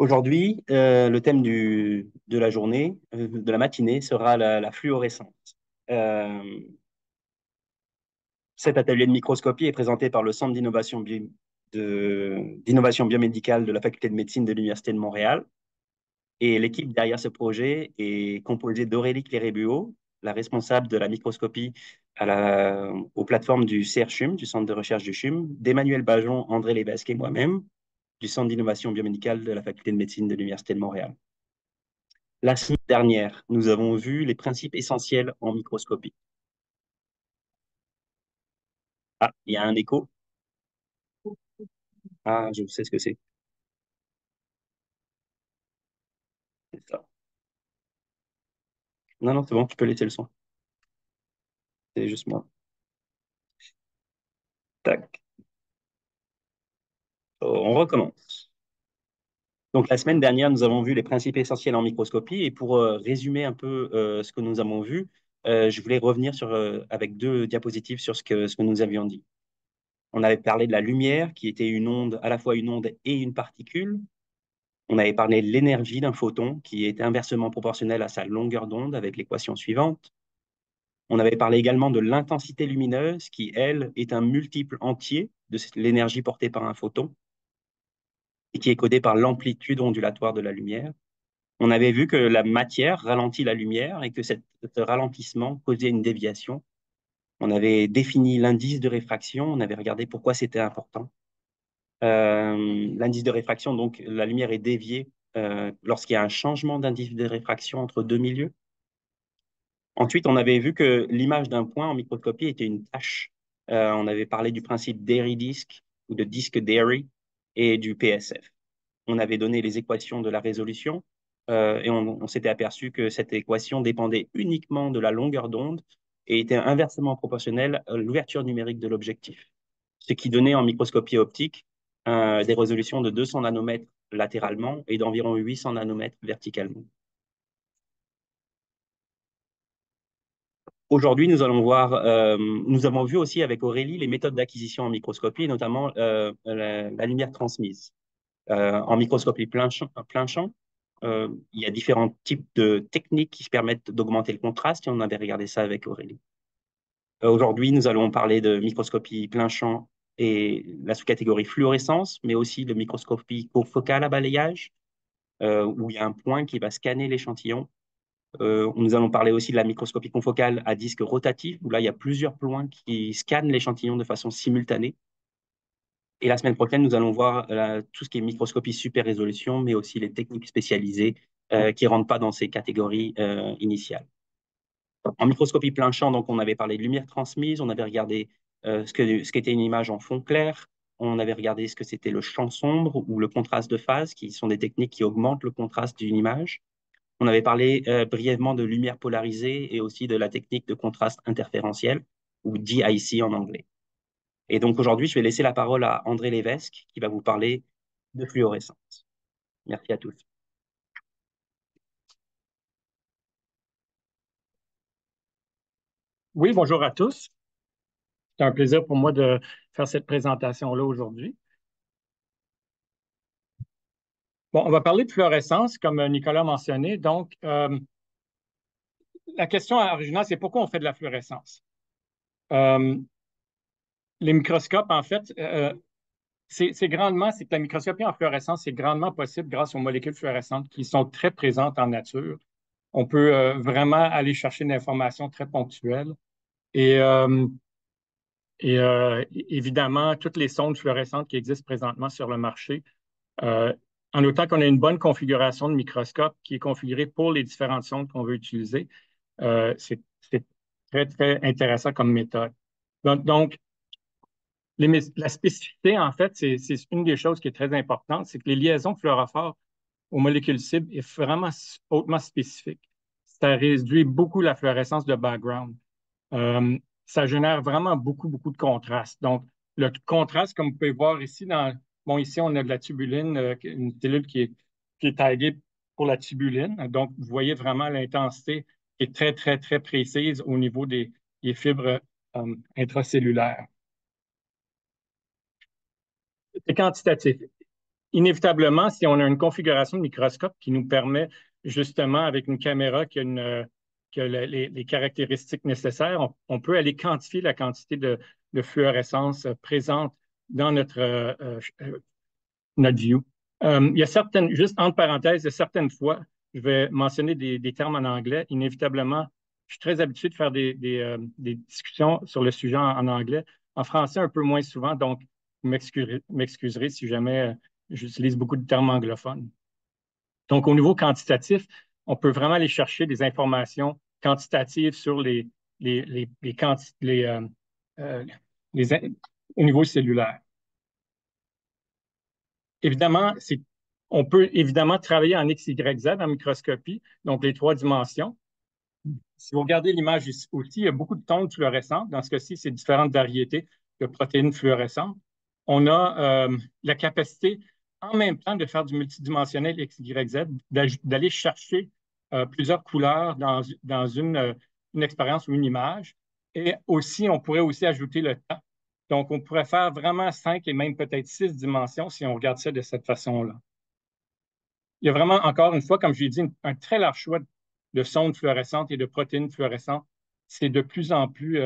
Aujourd'hui, le thème de la journée, de la matinée, sera la fluorescence. Euh, Cet atelier de microscopie est présenté par le Centre d'innovation biomédicale de la Faculté de médecine de l'Université de Montréal. Et l'équipe derrière ce projet est composée d'Aurélie Cléré-Buot, la responsable de la microscopie aux plateformes du CRCHUM, du Centre de recherche du CHUM, d'Emmanuel Bajon, André Lévesque et moi-même, du Centre d'innovation biomédicale de la Faculté de médecine de l'Université de Montréal. La semaine dernière, nous avons vu les principes essentiels en microscopie. Ah, il y a un écho. Ah, je sais ce que c'est. C'est ça. Non, non, c'est bon, tu peux laisser le son. C'est juste moi. Tac. Oh, on recommence. Donc, la semaine dernière, nous avons vu les principes essentiels en microscopie. Et pour résumer un peu ce que nous avons vu, je voulais revenir avec deux diapositives sur ce que nous avions dit. On avait parlé de la lumière, qui était une onde, à la fois une onde et une particule. On avait parlé de l'énergie d'un photon qui est inversement proportionnelle à sa longueur d'onde avec l'équation suivante. On avait parlé également de l'intensité lumineuse qui, elle, est un multiple entier de l'énergie portée par un photon et qui est codée par l'amplitude ondulatoire de la lumière. On avait vu que la matière ralentit la lumière et que ce ralentissement causait une déviation. On avait défini l'indice de réfraction, on avait regardé pourquoi c'était important. L'indice de réfraction, donc la lumière est déviée lorsqu'il y a un changement d'indice de réfraction entre deux milieux. Ensuite, on avait vu que l'image d'un point en microscopie était une tache. On avait parlé du principe d'Airy-Disk ou de disque d'Airy et du PSF. On avait donné les équations de la résolution et on s'était aperçu que cette équation dépendait uniquement de la longueur d'onde et était inversement proportionnelle à l'ouverture numérique de l'objectif, ce qui donnait en microscopie optique des résolutions de 200 nanomètres latéralement et d'environ 800 nanomètres verticalement. Aujourd'hui, nous avons vu aussi avec Aurélie les méthodes d'acquisition en microscopie, notamment la lumière transmise. En microscopie plein champ, il y a différents types de techniques qui se permettent d'augmenter le contraste et on avait regardé ça avec Aurélie. Aujourd'hui, nous allons parler de microscopie plein champ et la sous-catégorie fluorescence, mais aussi de microscopie focale à balayage, où il y a un point qui va scanner l'échantillon. Nous allons parler aussi de la microscopie confocale à disque rotatif, où là, il y a plusieurs points qui scannent l'échantillon de façon simultanée. Et la semaine prochaine, nous allons voir tout ce qui est microscopie super résolution, mais aussi les techniques spécialisées qui ne rentrent pas dans ces catégories initiales. En microscopie plein champ, donc, on avait parlé de lumière transmise, on avait regardé ce qu'était une image en fond clair, on avait regardé ce que c'était le champ sombre ou le contraste de phase, qui sont des techniques qui augmentent le contraste d'une image. On avait parlé brièvement de lumière polarisée et aussi de la technique de contraste interférentiel, ou DIC en anglais. Et donc aujourd'hui, je vais laisser la parole à André Lévesque qui va vous parler de fluorescence. Merci à tous. Oui, bonjour à tous. C'est un plaisir pour moi de faire cette présentation-là aujourd'hui. Bon, on va parler de fluorescence, comme Nicolas a mentionné. Donc, la question originale, c'est pourquoi on fait de la fluorescence? Euh, les microscopes, en fait, c'est que la microscopie en fluorescence, c'est grandement possible grâce aux molécules fluorescentes qui sont très présentes en nature. On peut vraiment aller chercher une information très ponctuelle. Et, euh, évidemment, toutes les sondes fluorescentes qui existent présentement sur le marché, Euh, en autant qu'on a une bonne configuration de microscope qui est configurée pour les différentes sondes qu'on veut utiliser, c'est très, très intéressant comme méthode. Donc, la spécificité, en fait, c'est une des choses qui est très importante, c'est que les liaisons fluorophores aux molécules cibles est vraiment hautement spécifique. Ça réduit beaucoup la fluorescence de background. Euh, Ça génère vraiment beaucoup, beaucoup de contraste. Donc, le contraste, comme vous pouvez voir ici, bon, ici, on a de la tubuline, une cellule qui est taguée pour la tubuline. Donc, vous voyez vraiment l'intensité qui est très, très, très précise au niveau des fibres intracellulaires. C'est quantitatif. inévitablement, si on a une configuration de microscope qui nous permet justement, avec une caméra qui a les caractéristiques nécessaires, on peut aller quantifier la quantité de fluorescence présente dans notre view. Il y a certaines, juste entre parenthèses, il y a certaines fois, je vais mentionner des termes en anglais. Inévitablement, je suis très habitué de faire des discussions sur le sujet en anglais. En français, un peu moins souvent, donc vous m'excuserez si jamais j'utilise beaucoup de termes anglophones. Donc, au niveau quantitatif, on peut vraiment aller chercher des informations quantitatives sur euh, les, au niveau cellulaire. Évidemment, on peut évidemment travailler en X, Y, Z en microscopie, donc les 3 dimensions. Si vous regardez l'image ici aussi, il y a beaucoup de tons fluorescentes. Dans ce cas-ci, c'est différentes variétés de protéines fluorescentes. On a la capacité, en même temps, de faire du multidimensionnel X, Y, Z, d'aller chercher plusieurs couleurs dans une expérience ou une image. Et aussi, on pourrait aussi ajouter le temps. Donc, on pourrait faire vraiment 5 et même peut-être 6 dimensions si on regarde ça de cette façon-là. Il y a vraiment, encore une fois, comme je l'ai dit, un très large choix de sondes fluorescentes et de protéines fluorescentes. C'est de plus en plus.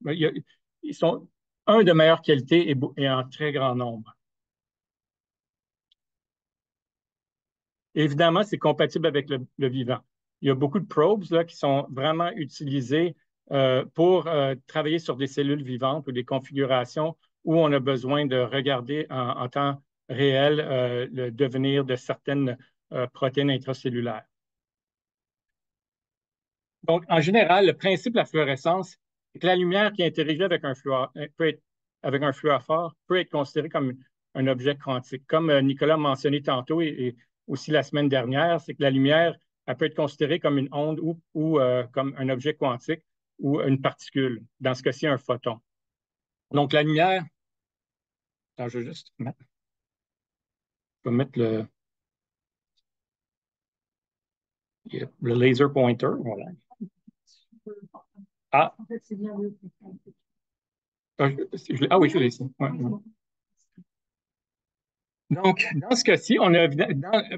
Ils sont, de meilleure qualité et en très grand nombre. Évidemment, c'est compatible avec le vivant. Il y a beaucoup de probes là, qui sont vraiment utilisés pour travailler sur des cellules vivantes ou des configurations où on a besoin de regarder en temps réel le devenir de certaines protéines intracellulaires. Donc, en général, le principe de la fluorescence, c'est que la lumière qui est interagit avec avec un fluorophore peut être considérée comme un objet quantique. Comme Nicolas a mentionné tantôt et aussi la semaine dernière, c'est que la lumière, elle peut être considérée comme une onde ou comme un objet quantique ou une particule, dans ce cas-ci, un photon. Donc, la lumière, attends, je vais juste mettre le laser pointer, voilà. Ah, En fait, c'est bien le. oui, je l'ai ici. Ouais, ouais. Donc, dans ce cas-ci, on a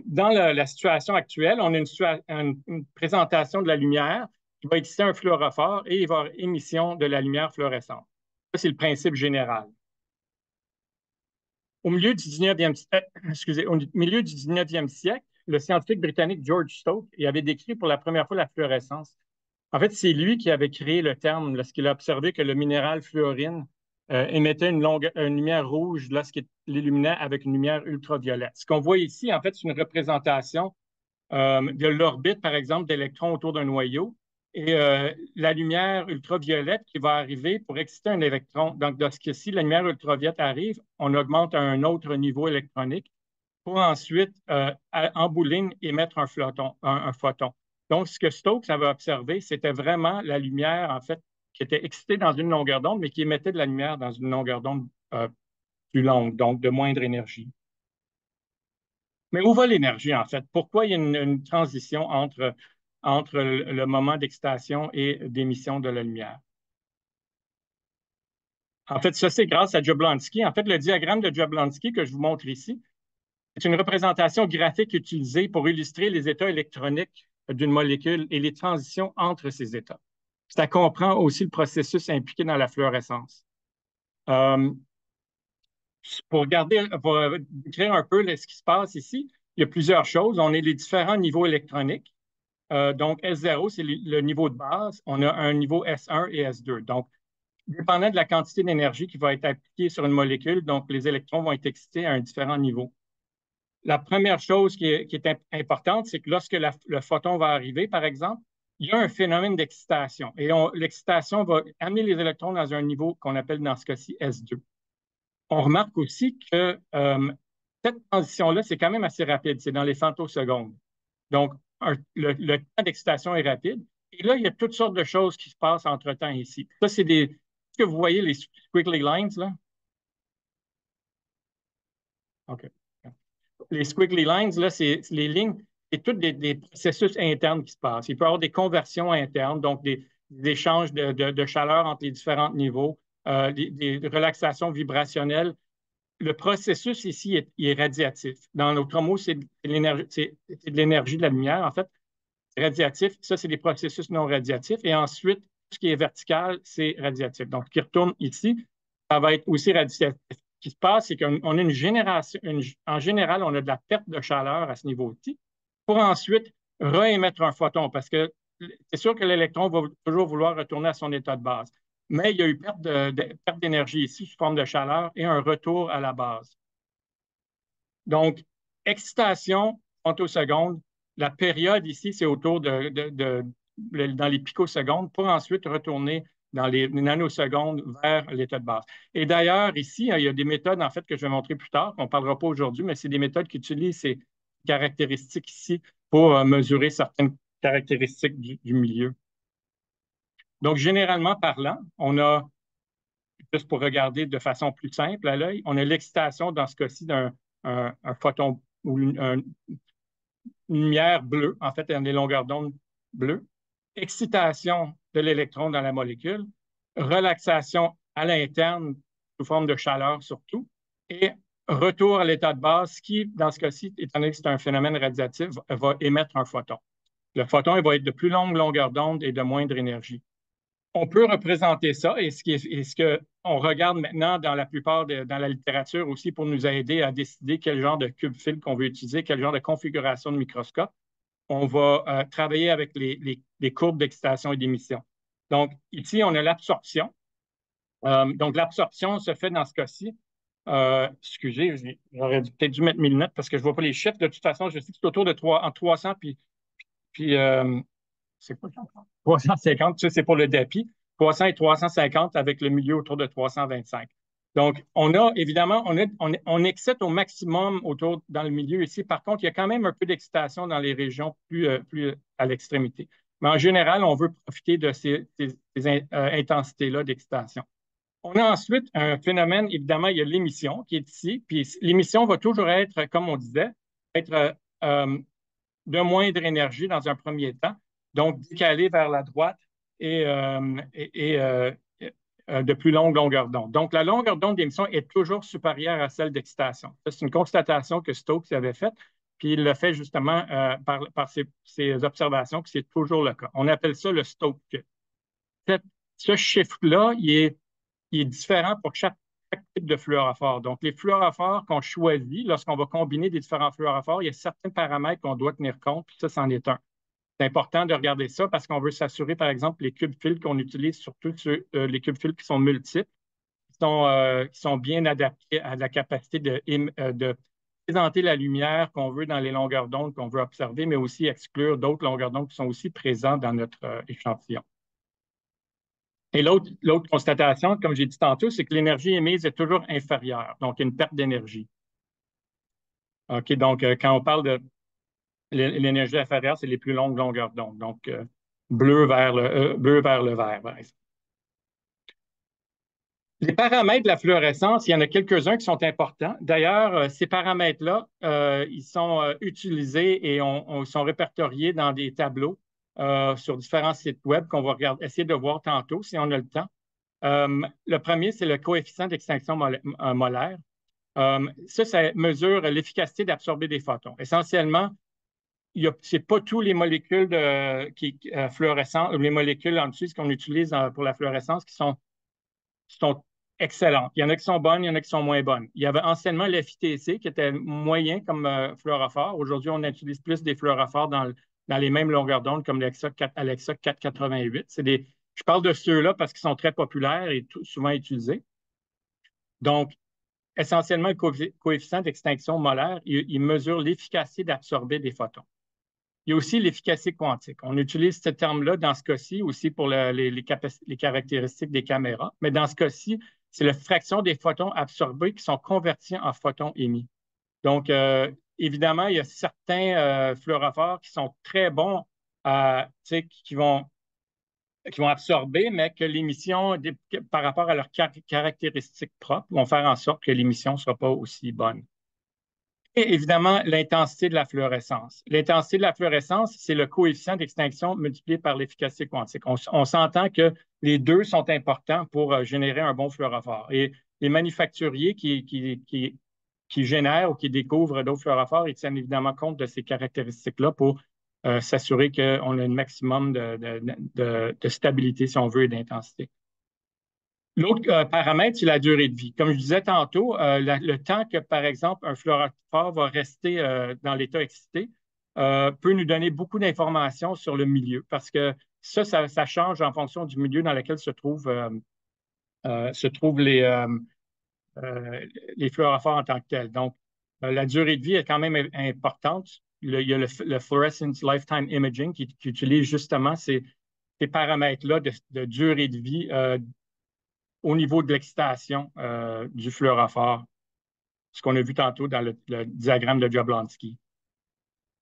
dans la situation actuelle, on a une présentation de la lumière qui va exciter un fluorophore et il va y avoir émission de la lumière fluorescente. Ça, c'est le principe général. Au milieu du 19e siècle, le scientifique britannique George Stokes il avait décrit pour la première fois la fluorescence. En fait, c'est lui qui avait créé le terme lorsqu'il a observé que le minéral fluorine émettait une lumière rouge lorsqu'il l'illuminait avec une lumière ultraviolette. Ce qu'on voit ici, en fait, c'est une représentation de l'orbite, par exemple, d'électrons autour d'un noyau et la lumière ultraviolette qui va arriver pour exciter un électron. Donc, dans ce cas-ci, la lumière ultraviolette arrive, on augmente à un autre niveau électronique pour ensuite, en bouline, émettre un photon. Donc, ce que Stokes avait observé, c'était vraiment la lumière, en fait, qui était excitée dans une longueur d'onde, mais qui émettait de la lumière dans une longueur d'onde plus longue, donc de moindre énergie. Mais où va l'énergie, en fait? Pourquoi il y a une transition entre le moment d'excitation et d'émission de la lumière? En fait, ça, c'est grâce à Jablonski. En fait, le diagramme de Jablonski que je vous montre ici, c'est une représentation graphique utilisée pour illustrer les états électroniques d'une molécule et les transitions entre ces états. Ça comprend aussi le processus impliqué dans la fluorescence. Pour décrire un peu ce qui se passe ici, il y a plusieurs choses. On a les différents niveaux électroniques. Donc, S0, c'est le niveau de base. On a un niveau S1 et S2. Donc, dépendant de la quantité d'énergie qui va être appliquée sur une molécule, donc les électrons vont être excités à un différent niveau. La première chose qui est importante, c'est que lorsque le photon va arriver, par exemple, il y a un phénomène d'excitation. Et l'excitation va amener les électrons dans un niveau qu'on appelle dans ce cas-ci S2. On remarque aussi que cette transition-là, c'est quand même assez rapide. C'est dans les femtosecondes. Donc, le temps d'excitation est rapide. Et là, il y a toutes sortes de choses qui se passent entre-temps ici. Ça, c'est est-ce que vous voyez les squiggly lines, là? OK. Les squiggly lines, là, c'est les lignes, c'est tous des processus internes qui se passent. Il peut y avoir des conversions internes, donc des échanges de chaleur entre les différents niveaux, des relaxations vibrationnelles le processus ici est radiatif. Dans d'autres mots, c'est de l'énergie de la lumière. En fait, radiatif, ça, c'est des processus non radiatifs. Et ensuite, tout ce qui est vertical, c'est radiatif. Donc, qui retourne ici, ça va être aussi radiatif. Ce qui se passe, c'est qu'on a une génération, en général, on a de la perte de chaleur à ce niveau-ci pour ensuite réémettre un photon parce que c'est sûr que l'électron va toujours vouloir retourner à son état de base. Mais il y a eu perte d'énergie ici sous forme de chaleur et un retour à la base. Donc, excitation, femtosecondes, la période ici, c'est autour dans les picosecondes pour ensuite retourner dans les nanosecondes vers l'état de base. Et d'ailleurs, ici, il y a des méthodes, en fait, que je vais montrer plus tard, qu'on ne parlera pas aujourd'hui, mais c'est des méthodes qui utilisent ces caractéristiques ici pour mesurer certaines caractéristiques du milieu. Donc, généralement parlant, on a, juste pour regarder de façon plus simple à l'œil, on a l'excitation dans ce cas-ci d'un photon ou une lumière bleue, en fait, des longueurs d'onde bleues, excitation de l'électron dans la molécule, relaxation à l'interne sous forme de chaleur surtout, et retour à l'état de base qui, dans ce cas-ci, étant donné que c'est un phénomène radiatif, va émettre un photon. Le photon, il va être de plus longue longueur d'onde et de moindre énergie. On peut représenter ça, et ce qu'on regarde maintenant dans la plupart dans la littérature aussi pour nous aider à décider quel genre de cube-fil qu'on veut utiliser, quel genre de configuration de microscope. On va travailler avec les courbes d'excitation et d'émission. Donc, ici, on a l'absorption. Donc, l'absorption se fait dans ce cas-ci. Excusez, j'aurais peut-être dû mettre 1000 notes parce que je ne vois pas les chiffres. De toute façon, je sais que c'est autour de entre 300 puis c'est quoi 350, ça, c'est pour le DAPI. 300 et 350 avec le milieu autour de 325. Donc, on a évidemment, on excite au maximum dans le milieu ici. Par contre, il y a quand même un peu d'excitation dans les régions plus à l'extrémité. Mais en général, on veut profiter de ces intensités-là d'excitation. On a ensuite un phénomène, évidemment, il y a l'émission qui est ici. Puis l'émission va toujours être, comme on disait, être de moindre énergie dans un premier temps, donc décalée vers la droite et de plus longue longueur d'onde. Donc, la longueur d'onde d'émission est toujours supérieure à celle d'excitation. C'est une constatation que Stokes avait faite, puis il l'a fait justement par ses observations, que c'est toujours le cas. On appelle ça le Stokes. Ce chiffre-là, il est différent pour chaque type de fluorophore. Donc, les fluorophores qu'on choisit, lorsqu'on va combiner des différents fluorophores, il y a certains paramètres qu'on doit tenir compte, puis ça, c'en est un. C'est important de regarder ça parce qu'on veut s'assurer, par exemple, les cubes-fils qu'on utilise, surtout les cubes-fils qui sont multiples, qui sont bien adaptés à la capacité de présenter la lumière qu'on veut dans les longueurs d'onde qu'on veut observer, mais aussi exclure d'autres longueurs d'onde qui sont aussi présentes dans notre échantillon. Et l'autre constatation, comme j'ai dit tantôt, c'est que l'énergie émise est toujours inférieure, donc il y a une perte d'énergie. OK, donc quand on parle de l'énergie inférieure, c'est les plus longues longueurs d'onde, donc bleu vers le vert, par exemple. Les paramètres de la fluorescence, il y en a quelques-uns qui sont importants. D'ailleurs, ces paramètres-là, ils sont utilisés et sont répertoriés dans des tableaux sur différents sites web qu'on va essayer de voir tantôt si on a le temps. Le premier, c'est le coefficient d'extinction molaire. Ça mesure l'efficacité d'absorber des photons. Essentiellement, ce n'est pas toutes les molécules fluorescentes, ou les molécules en dessous qu'on utilise pour la fluorescence qui sont excellentes. Il y en a qui sont bonnes, il y en a qui sont moins bonnes. Il y avait anciennement l'FITC qui était moyen comme fluorophore. Aujourd'hui, on utilise plus des fluorophores dans les mêmes longueurs d'onde comme l'Alexa 488. Je parle de ceux-là parce qu'ils sont très populaires et souvent utilisés. Donc, essentiellement, le coefficient d'extinction molaire, il mesure l'efficacité d'absorber des photons. Il y a aussi l'efficacité quantique. On utilise ce terme-là dans ce cas-ci aussi pour les caractéristiques des caméras, mais dans ce cas-ci, c'est la fraction des photons absorbés qui sont convertis en photons émis. Donc, évidemment, il y a certains fluorophores qui sont très bons, qui vont absorber, mais que l'émission, par rapport à leurs caractéristiques propres, vont faire en sorte que l'émission ne sera pas aussi bonne. Et évidemment, l'intensité de la fluorescence. L'intensité de la fluorescence, c'est le coefficient d'extinction multiplié par l'efficacité quantique. On s'entend que les deux sont importants pour générer un bon fluorophore. Et les manufacturiers qui génèrent ou qui découvrent d'autres fluorophores, ils tiennent évidemment compte de ces caractéristiques-là pour s'assurer qu'on a un maximum de stabilité, si on veut, et d'intensité. L'autre paramètre, c'est la durée de vie. Comme je disais tantôt, le temps que, par exemple, un fluorophore va rester dans l'état excité peut nous donner beaucoup d'informations sur le milieu, parce que ça change en fonction du milieu dans lequel se trouvent les fluorophores en tant que tels. Donc, la durée de vie est quand même importante. Il y a le Fluorescence Lifetime Imaging qui utilise justement ces paramètres-là de durée de vie au niveau de l'excitation du fluorophore, ce qu'on a vu tantôt dans le diagramme de Jablonski.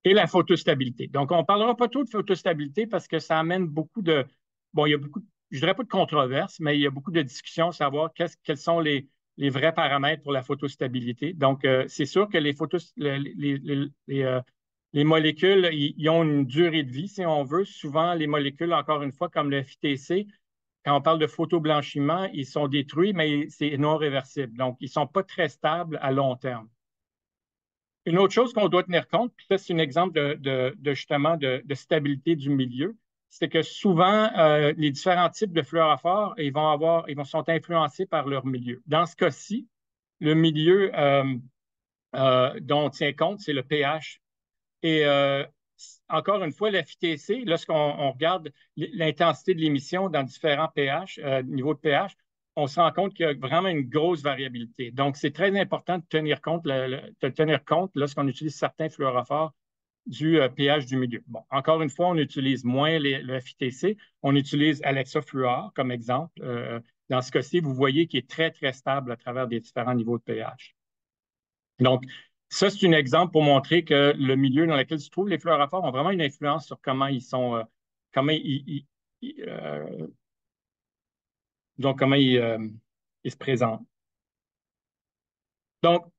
Et la photostabilité. Donc, on ne parlera pas trop de photostabilité parce que ça amène beaucoup de... Bon, il y a beaucoup, je ne dirais pas de controverses, mais il y a beaucoup de discussions à savoir quels sont les vrais paramètres pour la photostabilité. Donc, c'est sûr que les molécules, ils ont une durée de vie, si on veut. Souvent, les molécules, encore une fois, comme le FTC, quand on parle de photoblanchiment, ils sont détruits, mais c'est non réversible. Donc, ils ne sont pas très stables à long terme. Une autre chose qu'on doit tenir compte, puis ça, c'est un exemple justement de stabilité du milieu, c'est que souvent, les différents types de fluorophores, ils sont influencés par leur milieu. Dans ce cas-ci, le milieu dont on tient compte, c'est le pH. Et encore une fois, l'FTC, lorsqu'on regarde l'intensité de l'émission dans différents pH, niveaux de pH, on se rend compte qu'il y a vraiment une grosse variabilité. Donc, c'est très important de tenir compte lorsqu'on utilise certains fluorophores du pH du milieu. Bon, encore une fois, on utilise moins le FITC, on utilise Alexa Fluor comme exemple. Dans ce cas-ci, vous voyez qu'il est très, très stable à travers des différents niveaux de pH. Donc, ça, c'est un exemple pour montrer que le milieu dans lequel se trouvent les fluorophores ont vraiment une influence sur comment ils sont, comment donc comment ils se présentent. Donc,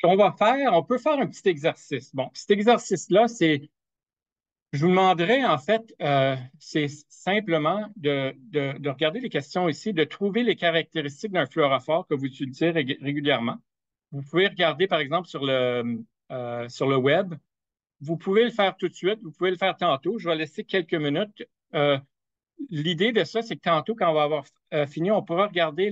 on peut faire un petit exercice. Bon, cet exercice-là, je vous demanderais en fait, c'est simplement de regarder les questions ici, de trouver les caractéristiques d'un fluorophore que vous utilisez régulièrement. Vous pouvez regarder, par exemple, sur le web. Vous pouvez le faire tout de suite, vous pouvez le faire tantôt. Je vais laisser quelques minutes. L'idée de ça, c'est que tantôt, quand on va avoir fini, on pourra regarder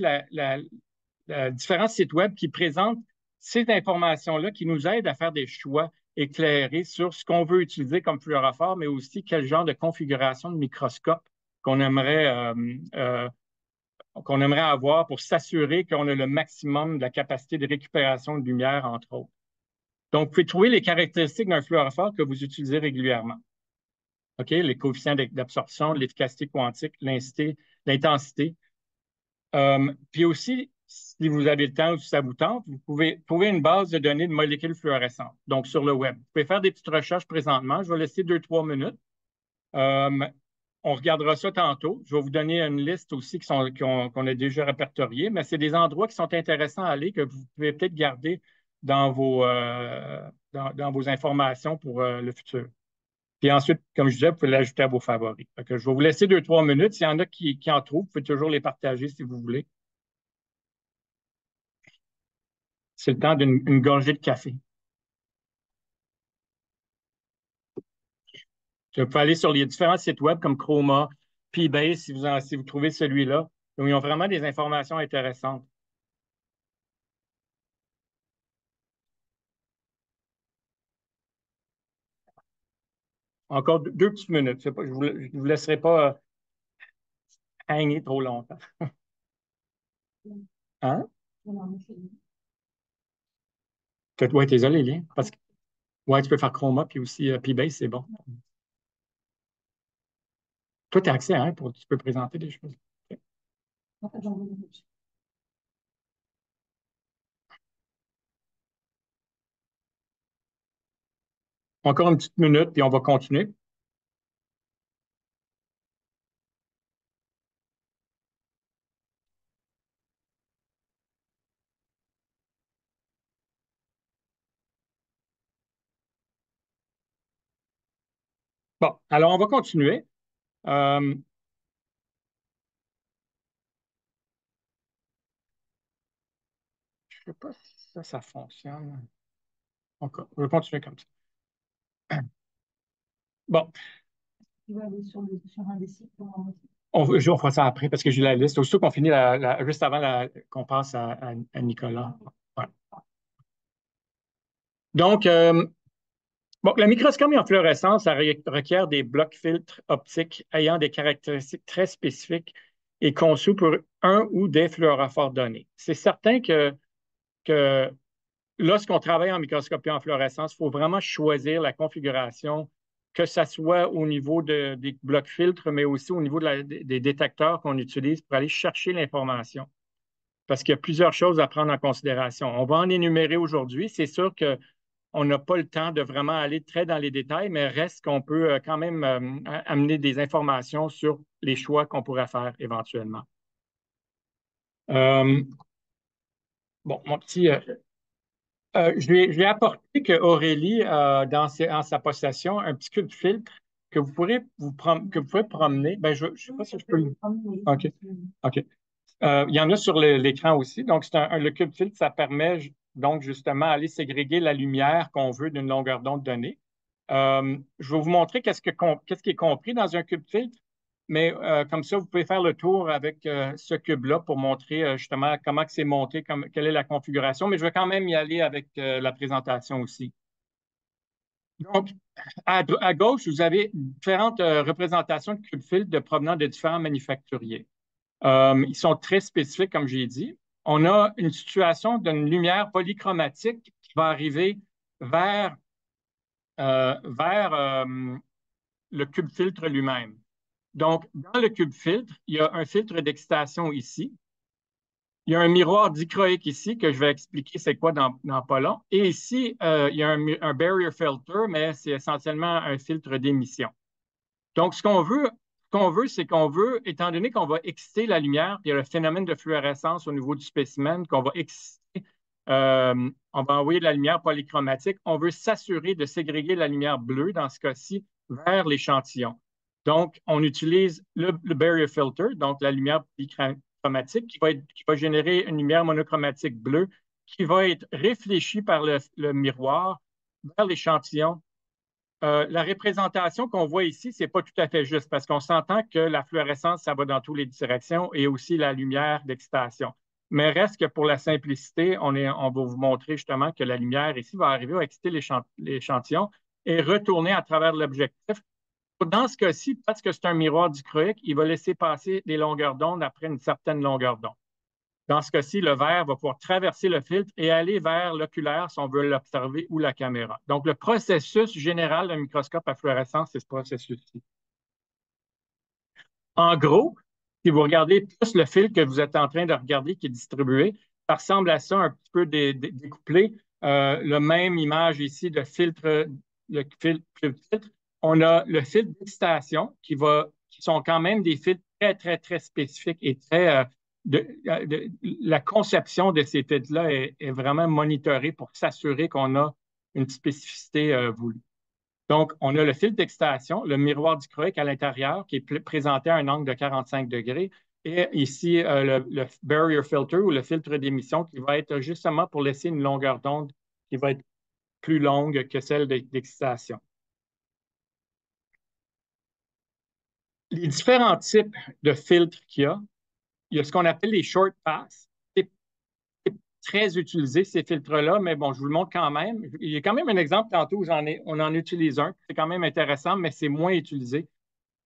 différents sites web qui présentent ces informations-là, qui nous aident à faire des choix éclairés sur ce qu'on veut utiliser comme fluorophore, mais aussi quel genre de configuration de microscope qu'on aimerait, qu'on aimerait avoir pour s'assurer qu'on a le maximum de la capacité de récupération de lumière, entre autres. Donc, vous pouvez trouver les caractéristiques d'un fluorophore que vous utilisez régulièrement. OK? Les coefficients d'absorption, l'efficacité quantique, l'intensité. Puis aussi, si vous avez le temps ou si ça vous tente, vous pouvez trouver une base de données de molécules fluorescentes, donc sur le web. Vous pouvez faire des petites recherches présentement. Je vais laisser 2-3 minutes. On regardera ça tantôt. Je vais vous donner une liste aussi qu'on a déjà répertoriée, mais c'est des endroits qui sont intéressants à aller, que vous pouvez peut-être garder dans dans vos informations pour le futur. Puis ensuite, comme je disais, vous pouvez l'ajouter à vos favoris. Je vais vous laisser 2-3 minutes. S'il y en a qui en trouvent, vous pouvez toujours les partager si vous voulez. C'est le temps d'une gorgée de café. Vous pouvez aller sur les différents sites web comme Chroma, P-Base, si vous trouvez celui-là. Donc, ils ont vraiment des informations intéressantes. Encore deux petites minutes. Je ne vous laisserai pas hanger trop longtemps. Hein? Peut-être, ouais, désolé, les liens. Parce que, ouais, tu peux faire Chroma, puis aussi P-Base, c'est bon. Toi, tu as accès, hein, tu peux présenter des choses. Okay. Encore une petite minute, puis on va continuer. Bon, alors on va continuer. Euh, je ne sais pas si ça fonctionne. Encore, je vais continuer comme ça. Bon. Tu vas aller sur un des sites pour... on fera ça après parce que j'ai la liste. Aussitôt qu'on finit juste avant qu'on passe à Nicolas. Ouais. Donc, bon, la microscopie en fluorescence, ça requiert des blocs filtres optiques ayant des caractéristiques très spécifiques et conçus pour un ou des fluorophores donnés. C'est certain que lorsqu'on travaille en microscopie en fluorescence, il faut vraiment choisir la configuration, que ce soit au niveau des blocs filtres, mais aussi au niveau des détecteurs qu'on utilise pour aller chercher l'information. Parce qu'il y a plusieurs choses à prendre en considération. On va en énumérer aujourd'hui. C'est sûr qu'on n'a pas le temps de vraiment aller très dans les détails, mais reste qu'on peut quand même amener des informations sur les choix qu'on pourrait faire éventuellement. Bon, mon petit... je lui ai apporté que Aurélie a en sa possession un petit cube filtre que vous pourrez que vous pouvez promener. Ben, je ne sais pas si je peux le... OK. OK. Il y en a sur l'écran aussi. Donc, le cube filtre, ça permet donc justement d'aller ségréguer la lumière qu'on veut d'une longueur d'onde donnée. Je vais vous montrer qu'est-ce qui est compris dans un cube filtre, mais comme ça, vous pouvez faire le tour avec ce cube-là pour montrer justement comment c'est monté, quelle est la configuration, mais je vais quand même y aller avec la présentation aussi. Donc, à gauche, vous avez différentes représentations de cube filtre provenant de différents manufacturiers. Ils sont très spécifiques, comme j'ai dit. On a une situation d'une lumière polychromatique qui va arriver vers le cube filtre lui-même. Donc, dans le cube filtre, il y a un filtre d'excitation ici. Il y a un miroir dichroïque ici que je vais expliquer c'est quoi dans pas long. Et ici, il y a un barrier filter, mais c'est essentiellement un filtre d'émission. Donc, ce qu'on veut, c'est qu'on veut, étant donné qu'on va exciter la lumière, puis il y a le phénomène de fluorescence au niveau du spécimen, qu'on va exciter, on va envoyer de la lumière polychromatique, on veut s'assurer de ségréguer la lumière bleue, dans ce cas-ci, vers l'échantillon. Donc, on utilise le barrier filter, donc la lumière polychromatique, qui va générer une lumière monochromatique bleue, qui va être réfléchie par le miroir vers l'échantillon. La représentation qu'on voit ici, ce n'est pas tout à fait juste parce qu'on s'entend que la fluorescence, ça va dans toutes les directions et aussi la lumière d'excitation. Mais reste que pour la simplicité, on va vous montrer justement que la lumière ici va arriver à exciter l'échantillon et retourner à travers l'objectif. Dans ce cas-ci, parce que c'est un miroir dichroïque, il va laisser passer des longueurs d'onde après une certaine longueur d'onde. Dans ce cas-ci, le verre va pouvoir traverser le filtre et aller vers l'oculaire si on veut l'observer ou la caméra. Donc, le processus général d'un microscope à fluorescence, c'est ce processus-ci. En gros, si vous regardez plus le fil que vous êtes en train de regarder qui est distribué, ça ressemble à ça un petit peu découplé. La même image ici de filtre, le filtre. On a le filtre d'excitation qui sont quand même des filtres très, très, très spécifiques et très... la conception de ces filtres-là est vraiment monitorée pour s'assurer qu'on a une spécificité voulue. Donc, on a le filtre d'excitation, le miroir dichroïque à l'intérieur qui est présenté à un angle de 45 degrés. Et ici, le barrier filter ou le filtre d'émission qui va être justement pour laisser une longueur d'onde qui va être plus longue que celle d'excitation. Les différents types de filtres qu'il y a ce qu'on appelle les short pass. C'est très utilisé, ces filtres-là, mais bon, je vous le montre quand même. Il y a quand même un exemple tantôt où on en utilise un. C'est quand même intéressant, mais c'est moins utilisé.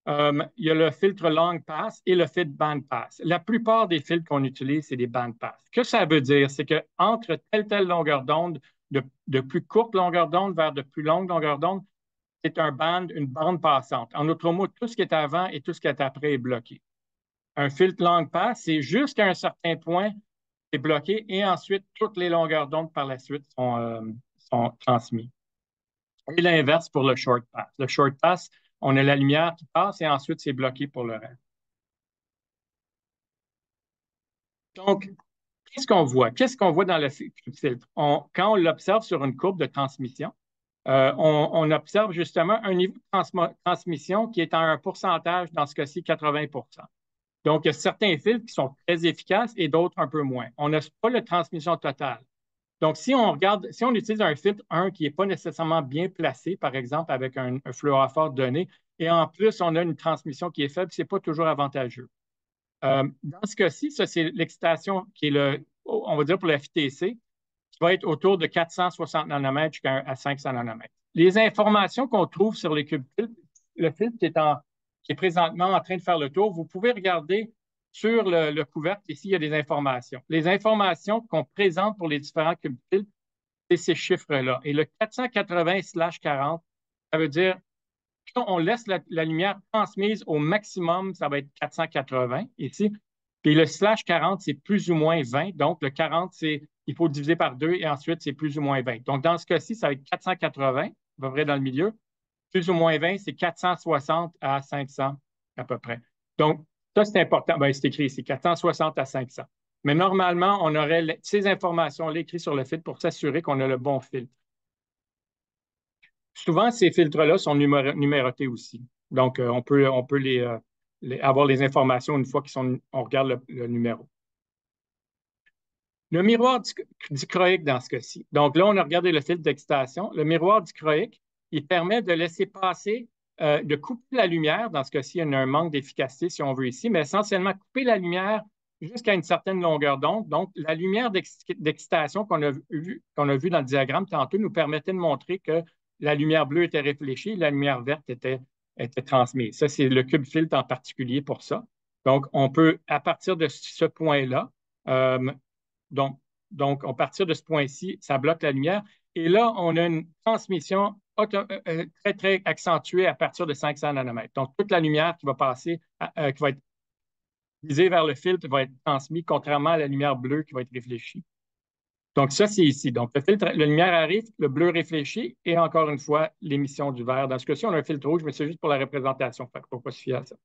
Il y a le filtre long pass et le filtre band pass. La plupart des filtres qu'on utilise, c'est des band pass. Ce que ça veut dire, c'est qu'entre telle longueur d'onde, de plus courte longueur d'onde vers de plus longue longueur d'onde, c'est une bande passante. En d'autres mots, tout ce qui est avant et tout ce qui est après est bloqué. Un filtre long pass, c'est jusqu'à un certain point, c'est bloqué et ensuite, toutes les longueurs d'onde par la suite sont transmises. Et l'inverse pour le short pass. Le short pass, on a la lumière qui passe et ensuite, c'est bloqué pour le reste. Donc, qu'est-ce qu'on voit? Qu'est-ce qu'on voit dans le filtre? Quand on l'observe sur une courbe de transmission, on observe justement un niveau de transmission qui est à un pourcentage, dans ce cas-ci, 80 %. Donc, il y a certains filtres qui sont très efficaces et d'autres un peu moins. On n'a pas la transmission totale. Donc, si on regarde, si on utilise un filtre 1 qui n'est pas nécessairement bien placé, par exemple avec un fluorophore donné, et en plus, on a une transmission qui est faible, ce n'est pas toujours avantageux. Dans ce cas-ci, ça, c'est l'excitation qui est on va dire pour la FTC, qui va être autour de 460 nanomètres jusqu'à 500 nanomètres. Les informations qu'on trouve sur les cubes filtres, le filtre qui est présentement en train de faire le tour, vous pouvez regarder sur le couvercle, ici, il y a des informations. Les informations qu'on présente pour les différents cubes filtres, c'est ces chiffres-là. Et le 480/40, ça veut dire quand on laisse la lumière transmise au maximum, ça va être 480 ici. Puis le /40, c'est plus ou moins 20. Donc, le 40, il faut diviser par 2 et ensuite, c'est plus ou moins 20. Donc, dans ce cas-ci, ça va être 480, à peu près dans le milieu. Plus ou moins 20, c'est 460 à 500 à peu près. Donc, ça, c'est important. Bien, c'est écrit ici, 460 à 500. Mais normalement, on aurait ces informations-là écrites sur le filtre pour s'assurer qu'on a le bon filtre. Souvent, ces filtres-là sont numérotés aussi. Donc, on peut avoir les informations une fois on regarde le numéro. Le miroir dichroïque dans ce cas-ci. Donc là, on a regardé le filtre d'excitation. Le miroir dichroïque, il permet de laisser passer, de couper la lumière. Dans ce cas-ci, il y a un manque d'efficacité, si on veut ici, mais essentiellement couper la lumière jusqu'à une certaine longueur d'onde. Donc, la lumière d'excitation qu'on a vue dans le diagramme tantôt nous permettait de montrer que la lumière bleue était réfléchie, la lumière verte était transmise. Ça, c'est le cube filtre en particulier pour ça. Donc, on peut, à partir de ce point-là, donc, à partir de ce point-ci, ça bloque la lumière. Et là, on a une transmission très, très accentuée à partir de 500 nanomètres. Donc, toute la lumière qui va passer, qui va être visée vers le filtre, va être transmise, contrairement à la lumière bleue qui va être réfléchie. Donc, ça, c'est ici. Donc, la lumière arrive, le bleu réfléchit, et encore une fois, l'émission du vert. Dans ce cas-ci, on a un filtre rouge, mais c'est juste pour la représentation. Il ne faut pas se fier à ça.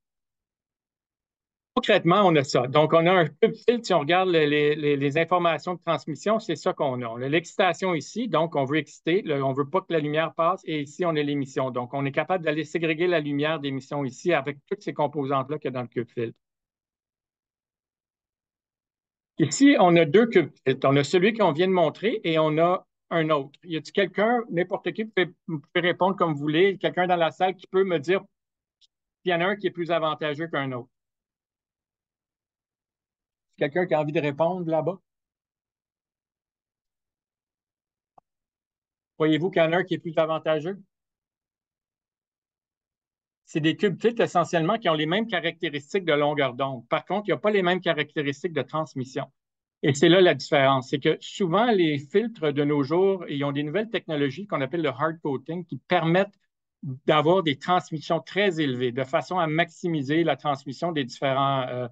Concrètement, on a ça. Donc, on a un cube filtre. Si on regarde les informations de transmission, c'est ça qu'on a. On a l'excitation ici, donc on veut exciter, on ne veut pas que la lumière passe, et ici, on a l'émission. Donc, on est capable d'aller ségréguer la lumière d'émission ici avec toutes ces composantes-là qu'il y a dans le cube filtre. Ici, on a deux cubes filtres. On a celui qu'on vient de montrer et on a un autre. Y a-t-il quelqu'un, n'importe qui, vous pouvez répondre comme vous voulez, quelqu'un dans la salle qui peut me dire qu'il y en a un qui est plus avantageux qu'un autre? Quelqu'un qui a envie de répondre là-bas? Voyez-vous qu'il y en a un qui est plus avantageux? C'est des cubes filtres essentiellement qui ont les mêmes caractéristiques de longueur d'onde. Par contre, il n'y a pas les mêmes caractéristiques de transmission. Et c'est là la différence. C'est que souvent, les filtres de nos jours, ils ont des nouvelles technologies qu'on appelle le hard coating qui permettent d'avoir des transmissions très élevées de façon à maximiser la transmission des différents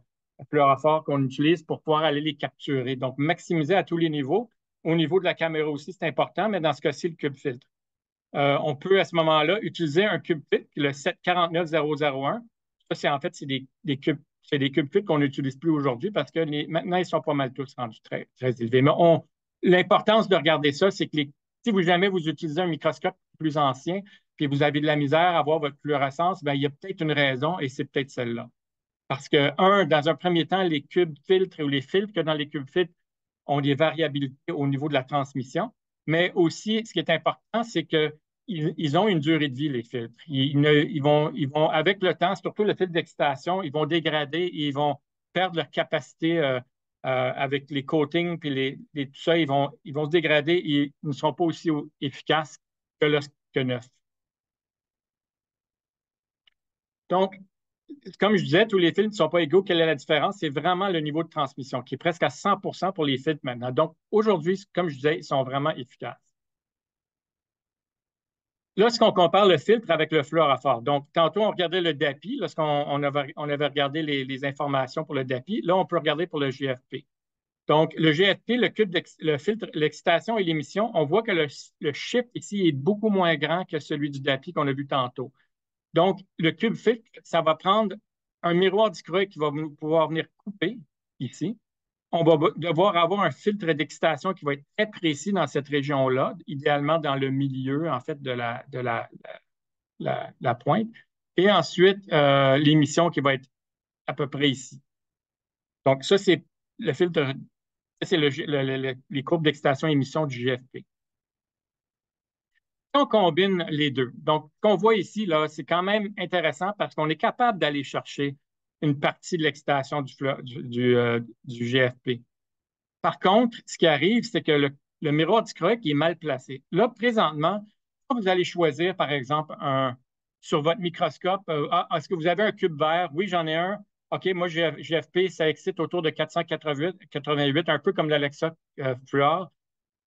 fluorophores qu'on utilise pour pouvoir aller les capturer. Donc, maximiser à tous les niveaux. Au niveau de la caméra aussi, c'est important, mais dans ce cas-ci, le cube filtre. On peut à ce moment-là utiliser un cube filtre, le 749001. Ça, c'est en fait, c'est des cubes filtres qu'on n'utilise plus aujourd'hui parce que maintenant, ils sont pas mal tous rendus très, très élevés. Mais l'importance de regarder ça, c'est que si jamais vous utilisez un microscope plus ancien, puis vous avez de la misère à voir votre fluorescence, bien, il y a peut-être une raison et c'est peut-être celle-là. Parce que, dans un premier temps, les cubes filtres ou les filtres que dans les cubes filtres ont des variabilités au niveau de la transmission. Mais aussi, ce qui est important, c'est qu'ils ont une durée de vie, les filtres. Ils vont, avec le temps, surtout le filtre d'excitation, ils vont dégrader et ils vont perdre leur capacité avec les coatings puis tout ça. Ils vont se dégrader et ils ne seront pas aussi efficaces que neufs. Donc, comme je disais, tous les filtres ne sont pas égaux. Quelle est la différence? C'est vraiment le niveau de transmission qui est presque à 100 pour les filtres maintenant. Donc, aujourd'hui, comme je disais, ils sont vraiment efficaces. Lorsqu'on compare le filtre avec le fluorophore, donc tantôt on regardait le DAPI, lorsqu'on avait regardé les informations pour le DAPI, là on peut regarder pour le GFP. Donc le GFP, le filtre, l'excitation et l'émission, on voit que le shift ici est beaucoup moins grand que celui du DAPI qu'on a vu tantôt. Donc le cube filtre, ça va prendre un miroir dichroïque qui va pouvoir venir couper ici. On va devoir avoir un filtre d'excitation qui va être très précis dans cette région-là, idéalement dans le milieu, en fait, de la pointe. Et ensuite, l'émission qui va être à peu près ici. Donc, ça, c'est le filtre, ça, c'est les courbes d'excitation-émission du GFP. On combine les deux. Donc, ce qu'on voit ici, là, c'est quand même intéressant parce qu'on est capable d'aller chercher une partie de l'excitation du GFP. Par contre, ce qui arrive, c'est que le miroir dichroïque est mal placé. Là, présentement, vous allez choisir, par exemple, sur votre microscope, est-ce que vous avez un cube vert? Oui, j'en ai un. OK, moi, GFP, ça excite autour de 488, un peu comme l'Alexa Fluor.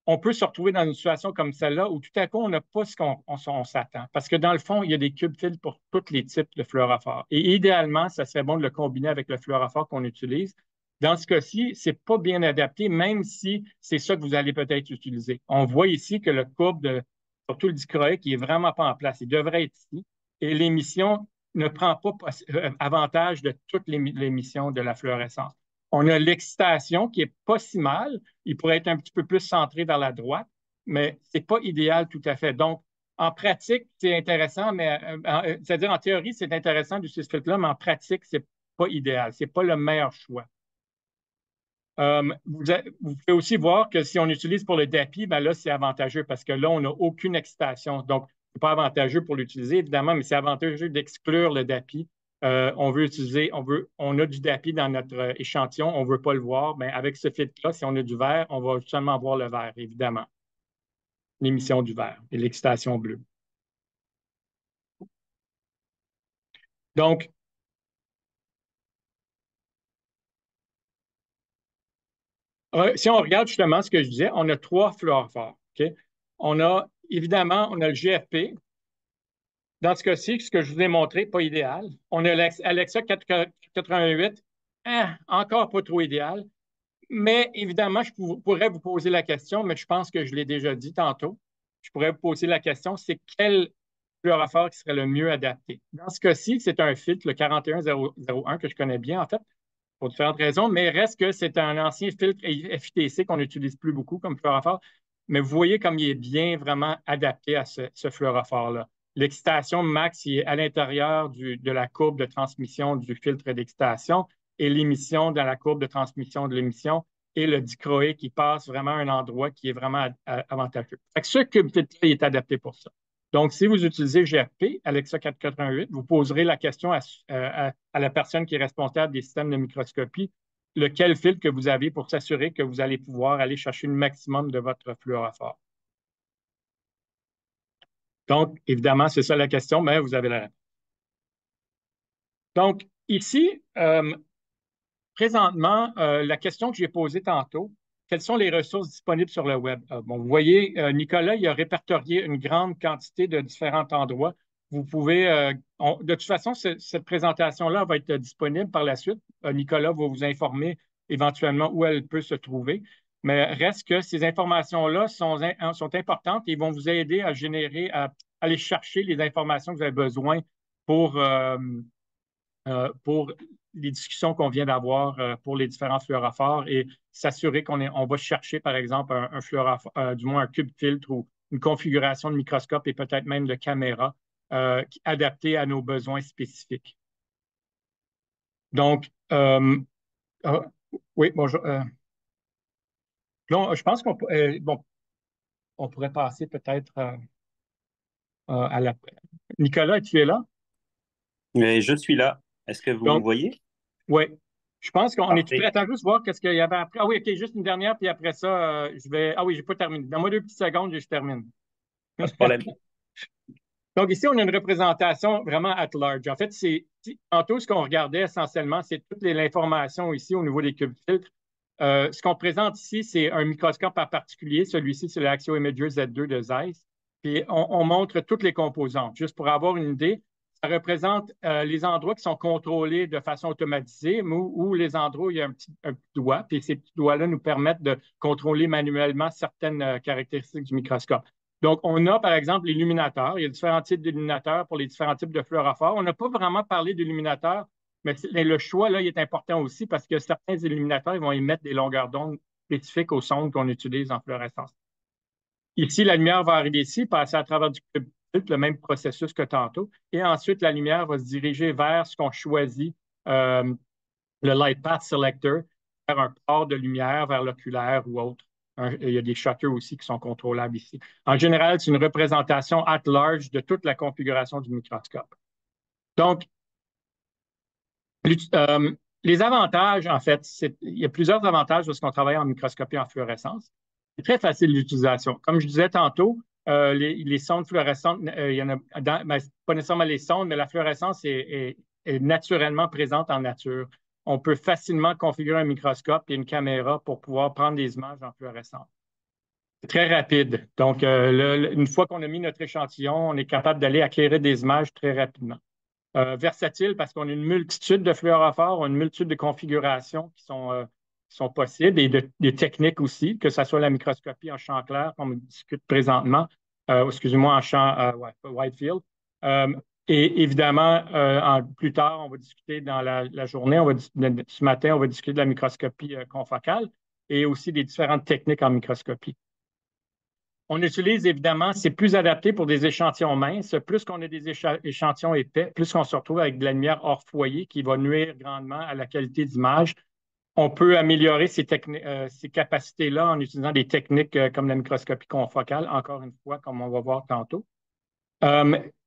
On peut se retrouver dans une situation comme celle-là où tout à coup, on n'a pas ce qu'on s'attend. Parce que dans le fond, il y a des cubes filtres pour tous les types de fluorophores. Et idéalement, ça serait bon de le combiner avec le fluorophore qu'on utilise. Dans ce cas-ci, ce n'est pas bien adapté, même si c'est ça que vous allez peut-être utiliser. On voit ici que le courbe surtout le dichroïque, il n'est vraiment pas en place. Il devrait être ici. Et l'émission ne prend pas avantage de toute l'émission de la fluorescence. On a l'excitation qui n'est pas si mal. Il pourrait être un petit peu plus centré vers la droite, mais ce n'est pas idéal tout à fait. Donc, en pratique, c'est intéressant, mais c'est-à-dire en théorie, c'est intéressant d'utiliser ce filtre-là, mais en pratique, ce n'est pas idéal. Ce n'est pas le meilleur choix. Vous pouvez aussi voir que si on utilise pour le DAPI, ben là, c'est avantageux parce que là, on n'a aucune excitation. Donc, ce n'est pas avantageux pour l'utiliser, évidemment, mais c'est avantageux d'exclure le DAPI. On a du DAPI dans notre échantillon, on ne veut pas le voir. Mais avec ce filtre-là, si on a du vert, on va seulement voir le vert, évidemment. L'émission du vert et l'excitation bleue. Donc, si on regarde justement ce que je disais, on a 3 fluorophores. Okay? Évidemment, on a le GFP. Dans ce cas-ci, ce que je vous ai montré, pas idéal. On a Alexa 488, encore pas trop idéal. Mais évidemment, je pourrais vous poser la question, mais je pense que je l'ai déjà dit tantôt. Je pourrais vous poser la question, c'est quel fluorophore qui serait le mieux adapté? Dans ce cas-ci, c'est un filtre, le 41001, que je connais bien, en fait, pour différentes raisons, mais reste que c'est un ancien filtre FITC qu'on n'utilise plus beaucoup comme fluorophore. Mais vous voyez comme il est bien vraiment adapté à ce fluorophore-là. L'excitation max il est à l'intérieur de la courbe de transmission du filtre d'excitation et l'émission dans la courbe de transmission de l'émission et le dichroïque qui passe vraiment à un endroit qui est vraiment avantageux. Fait que ce cube filtre-là est adapté pour ça. Donc, si vous utilisez GFP, Alexa 488, vous poserez la question à la personne qui est responsable des systèmes de microscopie, lequel filtre que vous avez pour s'assurer que vous allez pouvoir aller chercher le maximum de votre fluorophore. Donc, évidemment, c'est ça la question, mais vous avez la réponse. Donc, ici, présentement, la question que j'ai posée tantôt, quelles sont les ressources disponibles sur le web? Bon, vous voyez, Nicolas, il a répertorié une grande quantité de différents endroits. Vous pouvez, de toute façon, cette présentation-là va être disponible par la suite. Nicolas va vous informer éventuellement où elle peut se trouver. Mais reste que ces informations-là sont importantes et vont vous aider à générer, à aller chercher les informations que vous avez besoin pour, pour les discussions qu'on vient d'avoir pour les différents fluorophores et s'assurer on va chercher, par exemple, un fluorophore, du moins un cube filtre ou une configuration de microscope et peut-être même de caméra adaptée à nos besoins spécifiques. Donc, oui, bonjour. Non, je pense bon, on pourrait passer peut-être à la... Nicolas, tu es là? Mais je suis là. Est-ce que vous me Donc, voyez? oui. Je pense qu'on est prêt. Parfait. Attends juste voir qu'est-ce qu'il y avait après. Ah oui, OK, juste une dernière, puis après ça, je vais. Ah oui, j'ai pas terminé. Donne-moi 2 petites secondes et je termine. Pas de problème. Donc, ici, on a une représentation vraiment at large. En fait, tantôt, ce qu'on regardait essentiellement, c'est toute l'information ici au niveau des cubes filtres. Ce qu'on présente ici, c'est un microscope en particulier. Celui-ci, c'est l'Axio Imager Z2 de Zeiss. Puis, on montre toutes les composantes. Juste pour avoir une idée, ça représente les endroits qui sont contrôlés de façon automatisée ou les endroits où il y a un petit doigt. Puis, ces petits doigts-là nous permettent de contrôler manuellement certaines caractéristiques du microscope. Donc, on a, par exemple, l'illuminateur. Il y a différents types d'illuminateurs pour les différents types de fluorophores. On n'a pas vraiment parlé d'illuminateurs, mais le choix, là, il est important aussi parce que certains illuminateurs, ils vont émettre des longueurs d'onde spécifiques aux sondes qu'on utilise en fluorescence. Ici, la lumière va arriver ici, passer à travers du cube, le même processus que tantôt. Et ensuite, la lumière va se diriger vers ce qu'on choisit le Light Path Selector vers un port de lumière vers l'oculaire ou autre. Il y a des shutters aussi qui sont contrôlables ici. En général, c'est une représentation at large de toute la configuration du microscope. Donc, les avantages, en fait, il y a plusieurs avantages lorsqu'on travaille en microscopie en fluorescence. C'est très facile d'utilisation. Comme je disais tantôt, les sondes fluorescentes, il y en a pas nécessairement les sondes, mais la fluorescence est naturellement présente en nature. On peut facilement configurer un microscope et une caméra pour pouvoir prendre des images en fluorescence. C'est très rapide. Donc, une fois qu'on a mis notre échantillon, on est capable d'aller éclairer des images très rapidement. Versatile parce qu'on a une multitude de fluorophores, une multitude de configurations qui sont possibles et des techniques aussi, que ce soit la microscopie en champ clair, comme on discute présentement, excusez-moi, en champ wide field. Et évidemment, plus tard, on va discuter dans la journée, ce matin, on va discuter de la microscopie confocale et aussi des différentes techniques en microscopie. On utilise évidemment, c'est plus adapté pour des échantillons minces. Plus qu'on a des échantillons épais, plus qu'on se retrouve avec de la lumière hors foyer qui va nuire grandement à la qualité d'image. On peut améliorer ces capacités-là en utilisant des techniques comme la microscopie confocale, encore une fois, comme on va voir tantôt.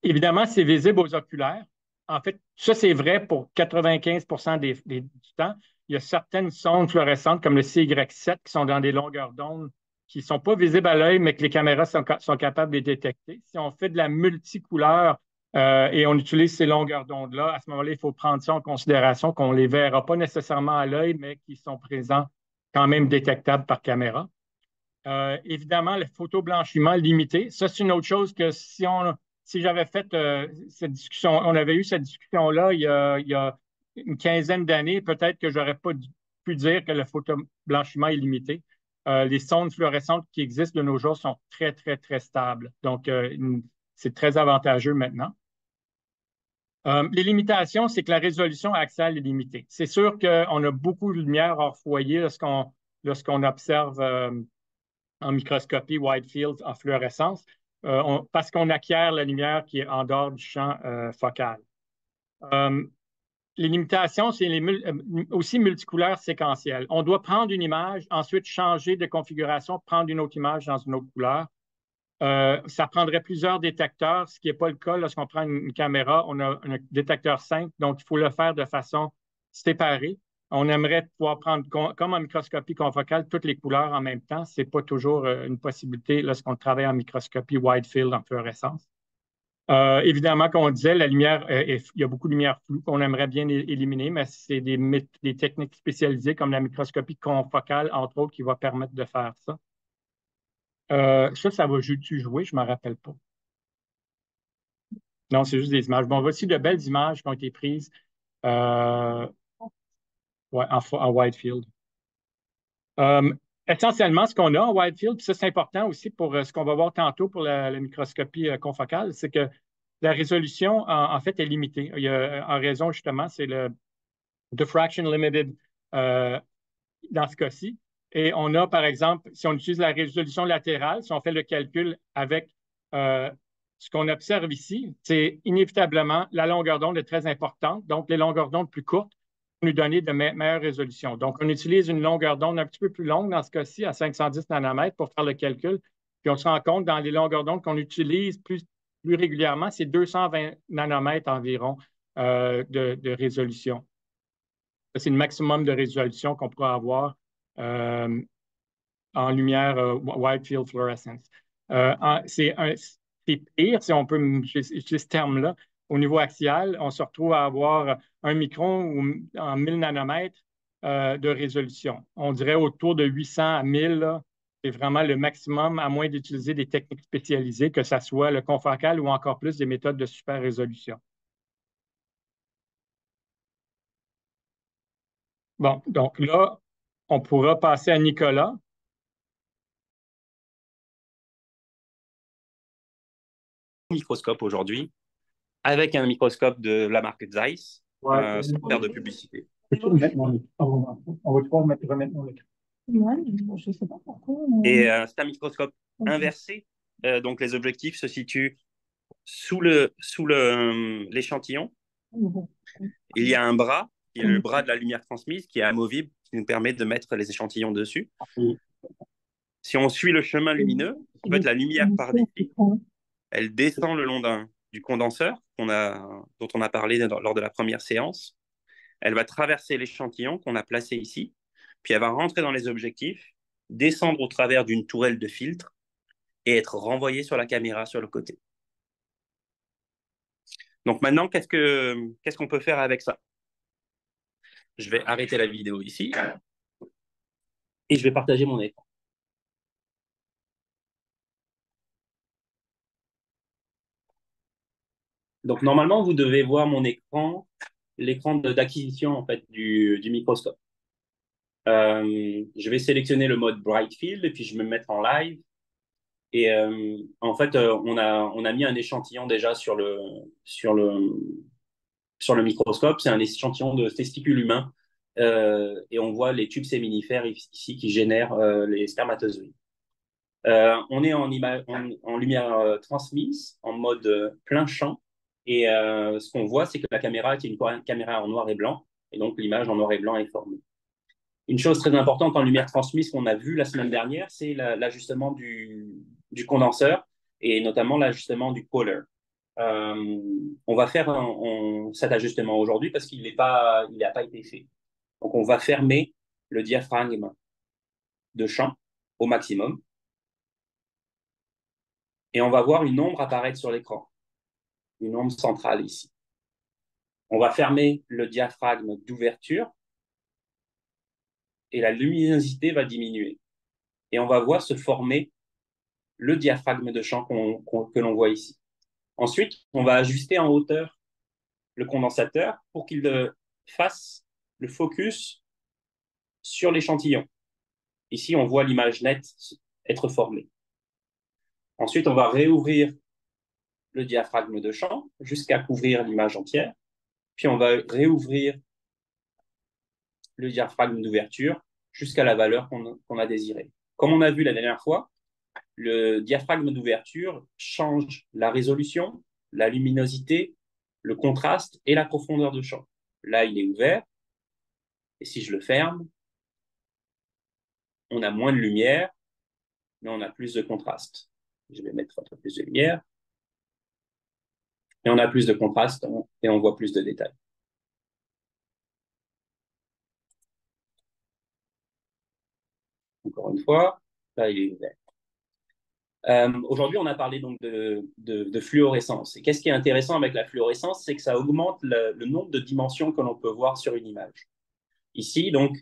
Évidemment, c'est visible aux oculaires. En fait, ça, c'est vrai pour 95 du temps. Il y a certaines sondes fluorescentes comme le CY7 qui sont dans des longueurs d'onde qui ne sont pas visibles à l'œil, mais que les caméras sont capables de les détecter. Si on fait de la multicouleur et on utilise ces longueurs d'onde-là, à ce moment-là, il faut prendre ça en considération qu'on ne les verra pas nécessairement à l'œil, mais qui sont présents quand même détectables par caméra. Évidemment, le photoblanchiment limité. Ça, c'est une autre chose que si j'avais fait cette discussion, on avait eu cette discussion-là il y a une quinzaine d'années, peut-être que je n'aurais pas pu dire que le photoblanchiment est limité. Les sondes fluorescentes qui existent de nos jours sont très, très, très stables. Donc, c'est très avantageux maintenant. Les limitations, c'est que la résolution axiale est limitée. C'est sûr qu'on a beaucoup de lumière hors foyer lorsqu'on observe en microscopie wide field en fluorescence, parce qu'on acquiert la lumière qui est en dehors du champ focal. Les limitations, c'est aussi multicouleurs séquentielles. On doit prendre une image, ensuite changer de configuration, prendre une autre image dans une autre couleur. Ça prendrait plusieurs détecteurs, ce qui n'est pas le cas lorsqu'on prend une caméra. On a un détecteur simple, donc il faut le faire de façon séparée. On aimerait pouvoir prendre, comme en microscopie confocale, toutes les couleurs en même temps. Ce n'est pas toujours une possibilité lorsqu'on travaille en microscopie wide field en fluorescence. Évidemment, comme on disait, la lumière, il y a beaucoup de lumière floue qu'on aimerait bien éliminer, mais c'est des techniques spécialisées comme la microscopie confocale, entre autres, qui va permettre de faire ça. Ça va jouer, je ne m'en rappelle pas. Non, c'est juste des images. Bon, voici de belles images qui ont été prises en wide field. Essentiellement, ce qu'on a en wide field, puis ça, c'est important aussi pour ce qu'on va voir tantôt pour la microscopie confocale, c'est que la résolution, en fait, est limitée. En raison, justement, c'est le diffraction limited dans ce cas-ci. Et on a, par exemple, si on utilise la résolution latérale, si on fait le calcul avec ce qu'on observe ici, c'est inévitablement la longueur d'onde est très importante. Donc, les longueurs d'onde plus courtes vont nous donner de meilleures résolutions. Donc, on utilise une longueur d'onde un petit peu plus longue dans ce cas-ci, à 510 nanomètres, pour faire le calcul. Puis, on se rend compte dans les longueurs d'onde qu'on utilise plus régulièrement, c'est 220 nanomètres environ de résolution. C'est le maximum de résolution qu'on pourra avoir en lumière wide field fluorescence. C'est pire, si on peut utiliser ce terme-là. Au niveau axial, on se retrouve à avoir 1 micron ou en 1000 nanomètres de résolution. On dirait autour de 800 à 1000, c'est vraiment le maximum, à moins d'utiliser des techniques spécialisées, que ce soit le confocal ou encore plus des méthodes de super résolution. Bon, donc là, on pourra passer à Nicolas. Microscope aujourd'hui, avec un microscope de la marque Zeiss, sans faire de publicité. Peux-tu remettre mon écran? On va pouvoir remettre mon écran. Ouais, je ne sais pas pourquoi. Et c'est un microscope inversé. Donc, les objectifs se situent sous l'échantillon. Il y a un bras qui est le bras de la lumière transmise, qui est amovible, qui nous permet de mettre les échantillons dessus. Si on suit le chemin lumineux, en fait, la lumière part d'ici, elle descend le long du condenseur dont on a parlé lors de la première séance. Elle va traverser l'échantillon qu'on a placé ici, puis elle va rentrer dans les objectifs, descendre au travers d'une tourelle de filtre et être renvoyée sur la caméra sur le côté. Donc maintenant, qu'est-ce qu'on peut faire avec ça? Je vais arrêter la vidéo ici et je vais partager mon écran. Donc normalement, vous devez voir mon écran, l'écran d'acquisition en fait du microscope. Je vais sélectionner le mode Bright Field et puis je vais me mettre en live. Et en fait, on a mis un échantillon déjà sur le microscope. C'est un échantillon de testicules humains. Et on voit les tubes séminifères ici qui génèrent les spermatozoïdes. On est en lumière transmise, en mode plein champ. Et ce qu'on voit, c'est que la caméra est une caméra en noir et blanc. Et donc, l'image en noir et blanc est formée. Une chose très importante en lumière transmise qu'on a vu la semaine dernière, c'est l'ajustement du condenseur et notamment l'ajustement du color. On va faire cet ajustement aujourd'hui parce qu'il n'a pas été fait. Donc, on va fermer le diaphragme de champ au maximum et on va voir une ombre apparaître sur l'écran, une ombre centrale ici. On va fermer le diaphragme d'ouverture et la luminosité va diminuer. Et on va voir se former le diaphragme de champ que l'on voit ici. Ensuite, on va ajuster en hauteur le condensateur pour qu'il fasse le focus sur l'échantillon. Ici, on voit l'image nette être formée. Ensuite, on va réouvrir le diaphragme de champ jusqu'à couvrir l'image entière. Puis, on va réouvrir le diaphragme d'ouverture jusqu'à la valeur qu'on a désirée. Comme on a vu la dernière fois, le diaphragme d'ouverture change la résolution, la luminosité, le contraste et la profondeur de champ. Là, il est ouvert. Et si je le ferme, on a moins de lumière, mais on a plus de contraste. Je vais mettre un peu plus de lumière. Et on a plus de contraste et on voit plus de détails. Encore une fois, là, il est ouvert. Aujourd'hui, on a parlé donc de fluorescence. Et qu'est-ce qui est intéressant avec la fluorescence, c'est que ça augmente le nombre de dimensions que l'on peut voir sur une image. Ici, donc,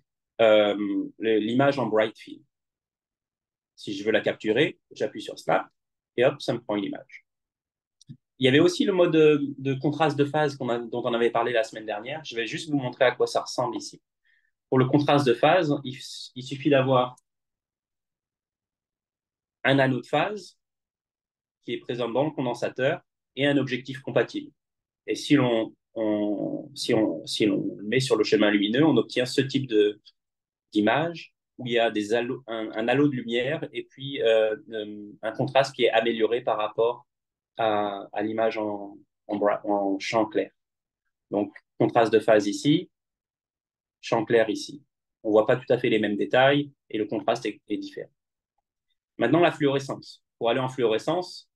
l'image en bright field. Si je veux la capturer, j'appuie sur Snap et hop, ça me prend une image. Il y avait aussi le mode de contraste de phase dont on avait parlé la semaine dernière. Je vais juste vous montrer à quoi ça ressemble ici. Pour le contraste de phase, il suffit d'avoir un anneau de phase qui est présent dans le condensateur et un objectif compatible. Et si l'on le met sur le chemin lumineux, on obtient ce type d'image où il y a un halo de lumière et puis un contraste qui est amélioré par rapport à l'image en champ clair. Donc, contraste de phase ici, champ clair ici. On ne voit pas tout à fait les mêmes détails et le contraste est différent. Maintenant, la fluorescence. Pour aller en fluorescence,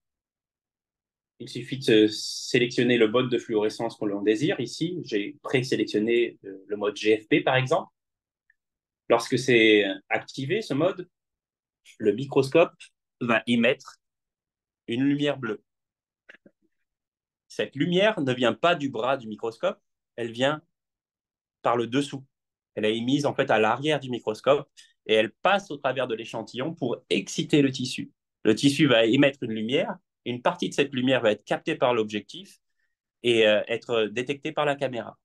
il suffit de sélectionner le mode de fluorescence qu'on l'on désire. Ici, j'ai présélectionné le mode GFP, par exemple. Lorsque c'est activé, ce mode, le microscope va émettre une lumière bleue. Cette lumière ne vient pas du bras du microscope, elle vient par le dessous. Elle est émise en fait à l'arrière du microscope et elle passe au travers de l'échantillon pour exciter le tissu. Le tissu va émettre une lumière, et une partie de cette lumière va être captée par l'objectif et être détectée par la caméra.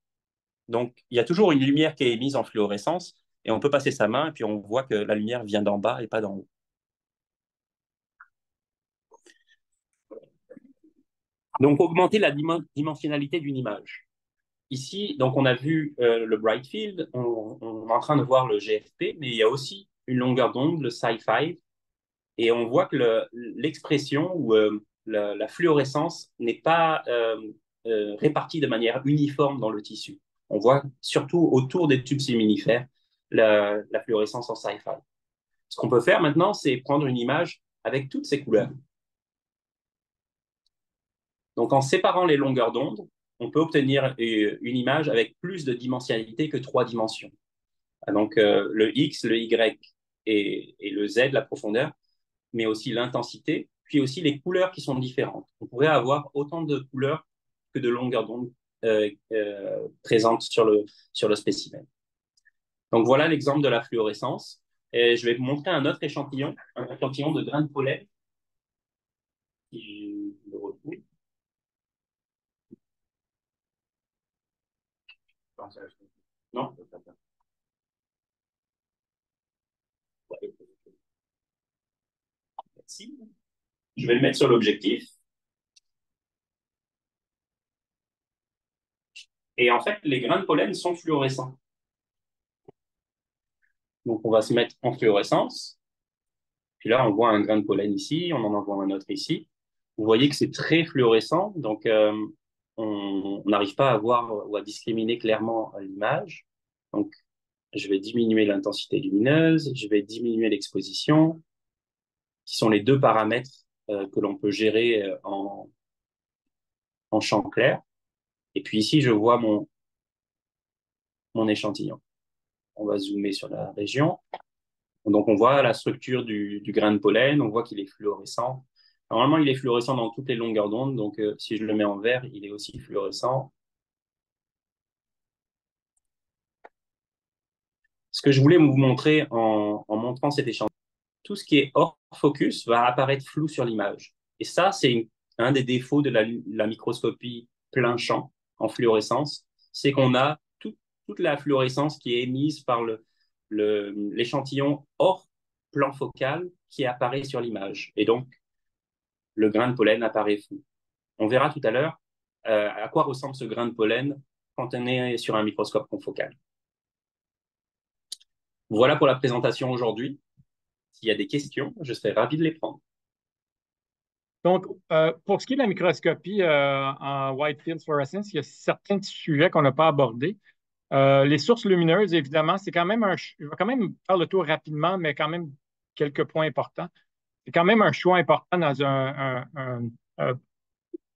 Donc, il y a toujours une lumière qui est émise en fluorescence et on peut passer sa main et puis on voit que la lumière vient d'en bas et pas d'en haut. Donc, augmenter la dimensionnalité d'une image. Ici, donc on a vu le bright field, on est en train de voir le GFP, mais il y a aussi une longueur d'onde, le Sci5, et on voit que l'expression ou la fluorescence n'est pas répartie de manière uniforme dans le tissu. On voit surtout autour des tubes séminifères la fluorescence en sci-fi. Ce qu'on peut faire maintenant, c'est prendre une image avec toutes ces couleurs. Donc, en séparant les longueurs d'onde, on peut obtenir une image avec plus de dimensionnalité que 3 dimensions. Donc, le X, le Y et le Z, la profondeur, mais aussi l'intensité, puis aussi les couleurs qui sont différentes. On pourrait avoir autant de couleurs que de longueurs d'onde présentes sur le spécimen. Donc, voilà l'exemple de la fluorescence. Et je vais vous montrer un autre échantillon, un échantillon de grains de pollen. Qui le retrouve. Non, merci. Je vais le mettre sur l'objectif. Et en fait, les grains de pollen sont fluorescents. Donc, on va se mettre en fluorescence. Puis là, on voit un grain de pollen ici, on en voit un autre ici. Vous voyez que c'est très fluorescent, donc on n'arrive pas à voir ou à discriminer clairement l'image. Donc, je vais diminuer l'intensité lumineuse, je vais diminuer l'exposition, qui sont les deux paramètres que l'on peut gérer en champ clair. Et puis ici, je vois mon échantillon. On va zoomer sur la région. Donc, on voit la structure du grain de pollen, on voit qu'il est fluorescent. Normalement, il est fluorescent dans toutes les longueurs d'onde, donc si je le mets en vert, il est aussi fluorescent. Ce que je voulais vous montrer en montrant cet échantillon, tout ce qui est hors focus va apparaître flou sur l'image. Et ça, c'est un des défauts de la microscopie plein champ en fluorescence, c'est qu'on a toute la fluorescence qui est émise par l'échantillon hors plan focal qui apparaît sur l'image. Et donc, le grain de pollen apparaît flou. On verra tout à l'heure à quoi ressemble ce grain de pollen quand on est sur un microscope confocal. Voilà pour la présentation aujourd'hui. S'il y a des questions, je serai ravi de les prendre. Donc, pour ce qui est de la microscopie en wide field fluorescence, il y a certains sujets qu'on n'a pas abordés. Les sources lumineuses, évidemment, c'est quand même je vais quand même faire le tour rapidement, mais quand même quelques points importants. C'est quand même un choix important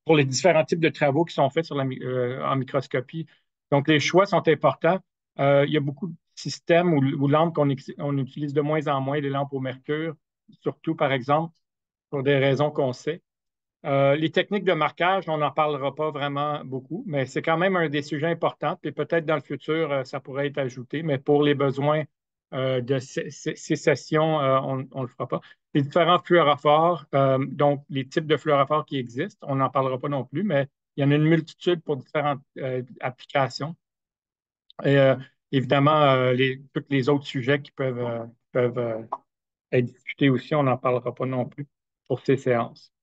pour les différents types de travaux qui sont faits en microscopie. Donc, les choix sont importants. Il y a beaucoup de systèmes ou lampes qu'on utilise de moins en moins, les lampes au mercure, surtout, par exemple, pour des raisons qu'on sait. Les techniques de marquage, on n'en parlera pas vraiment beaucoup, mais c'est quand même un des sujets importants. Puis peut-être dans le futur, ça pourrait être ajouté, mais pour les besoins de sécession, on ne le fera pas. Les différents fluorophores, donc les types de fluorophores qui existent, on n'en parlera pas non plus, mais il y en a une multitude pour différentes applications. Et évidemment, tous les autres sujets qui peuvent être discutés aussi, on n'en parlera pas non plus pour ces séances.